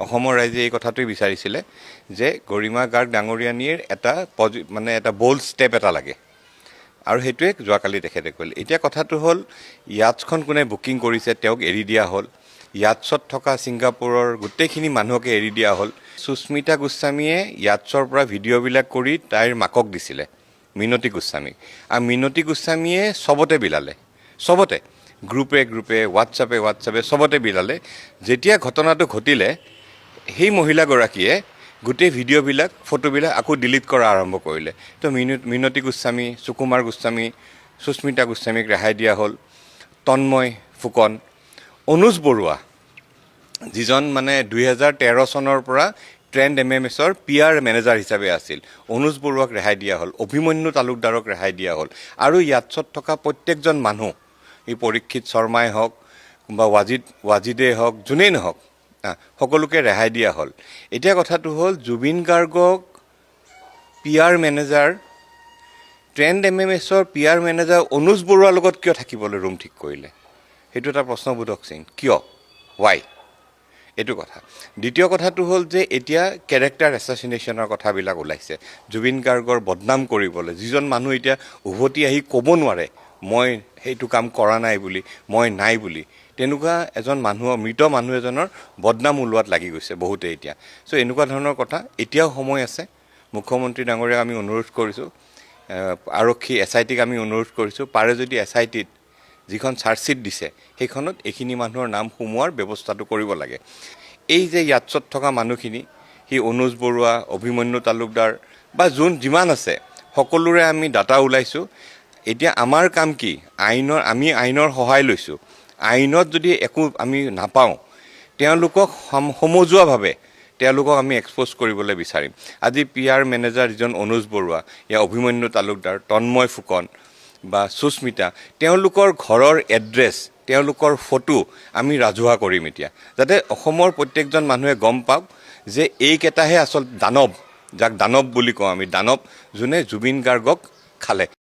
অসমৰ ৰাইজে এই কথাটোই বিচাৰিছিলে যে গৰিমা গাৰ্গ ডাঙৰীয়ানীৰ এটা বোল্ড ষ্টেপ এটা লাগে আৰু সেইটোৱে যোৱাকালি তেখেতে কৰিলে। এতিয়া কথাটো হ'ল য়াটছখন কোনে বুকিং কৰিছে তেওঁক এৰি দিয়া হ'ল, য়াটছত থকা ছিংগাপুৰৰ গোটেইখিনি মানুহকে এৰি দিয়া হ'ল। সুস্মিতা গোস্বামীয়ে য়াটছৰ পৰা ভিডিঅ'বিলাক কৰি তাইৰ মাকক দিছিলে মিনতী গোস্বামীক, আৰু মিনতী গোস্বামীয়ে চবতে বিলালে, চবতে গ্ৰুপে হোৱাটছআপে চবতে বিলালে। যেতিয়া ঘটনাটো ঘটিলে সেই মহিলাগৰাকীয়ে গোটেই ভিডিঅ'বিলাক ফটোবিলাক আকৌ ডিলিট কৰা আৰম্ভ কৰিলে। তো মিনতী গোস্বামী, সুকুমাৰ গোস্বামী, সুস্মিতা গোস্বামীক ৰেহাই দিয়া হ'ল। তন্ময় ফুকন, অনুজ বৰুৱা যিজন 2013 চনৰ পৰা ট্ৰেণ্ড MMSৰ PR মেনেজাৰ হিচাপে আছিল, অনুজ বৰুৱাক ৰেহাই দিয়া হ'ল, অভিমন্যু তালুকদাৰক ৰেহাই দিয়া হ'ল, আৰু য়াটছত থকা প্ৰত্যেকজন মানুহ, এই পৰীক্ষিত শৰ্মাই হওক বা ৱাজিদে হওক, যোনেই নহওক, সকলোকে ৰেহাই দিয়া হ'ল। এতিয়া কথাটো হ'ল জুবিন গাৰ্গক PR মেনেজাৰ, ট্ৰেণ্ড MMSৰ PR মেনেজাৰ অনুজ বৰুৱাৰ লগত কিয় থাকিবলৈ ৰুম ঠিক কৰিলে? সেইটো এটা প্ৰশ্নবোধক চিন। কিয়? ৱাই? এইটো কথা। দ্বিতীয় কথাটো হ'ল যে এতিয়া কেৰেক্টাৰ এছাচিনেশ্যনৰ কথাবিলাক ওলাইছে জুবিন গাৰ্গৰ বদনাম কৰিবলৈ, যিজন মানুহ এতিয়া উভতি আহি ক'ব নোৱাৰে মই সেইটো কাম কৰা নাই বুলি, মই নাই বুলি, তেনেকুৱা এজন মানুহৰ, মৃত মানুহ এজনৰ বদনাম ওলোৱাত লাগি গৈছে বহুতে এতিয়া। চ' এনেকুৱা ধৰণৰ কথা। এতিয়াও সময় আছে। মুখ্যমন্ত্ৰী ডাঙৰীয়াক আমি অনুৰোধ কৰিছোঁ, আৰক্ষী SITক আমি অনুৰোধ কৰিছোঁ, পাৰে যদি SITত যিখন চাৰ্জশ্বিট দিছে সেইখনত এইখিনি মানুহৰ নাম সোমোৱাৰ ব্যৱস্থাটো কৰিব লাগে। এই যে য়াটছত থকা মানুহখিনি, সি অনুজ বৰুৱা, অভিমন্যু তালুকদাৰ বা যিমান আছে সকলোৰে আমি ডাটা ওলাইছোঁ। এতিয়া আমাৰ কাম কি? আমি আইনৰ সহায় লৈছোঁ। আইনত যদি একো আমি নাপাওঁ, তেওঁলোকক সমজুৱাভাৱে তেওঁলোকক আমি এক্সপ'জ কৰিবলৈ বিচাৰিম। আজি PR মেনেজাৰ যিজন অনুজ বৰুৱা, অভিমন্যু তালুকদাৰ, তন্ময় ফুকন বা সুস্মিতা, তেওঁলোকৰ ঘৰৰ এড্ৰেছ, তেওঁলোকৰ ফটো আমি ৰাজহুৱা কৰিম এতিয়া, যাতে অসমৰ প্ৰত্যেকজন মানুহে গম পাওক যে এইকেইটাহে আচল দানৱ, যাক দানৱ বুলি কওঁ আমি, দানৱ যোনে জুবিন গাৰ্গক খালে।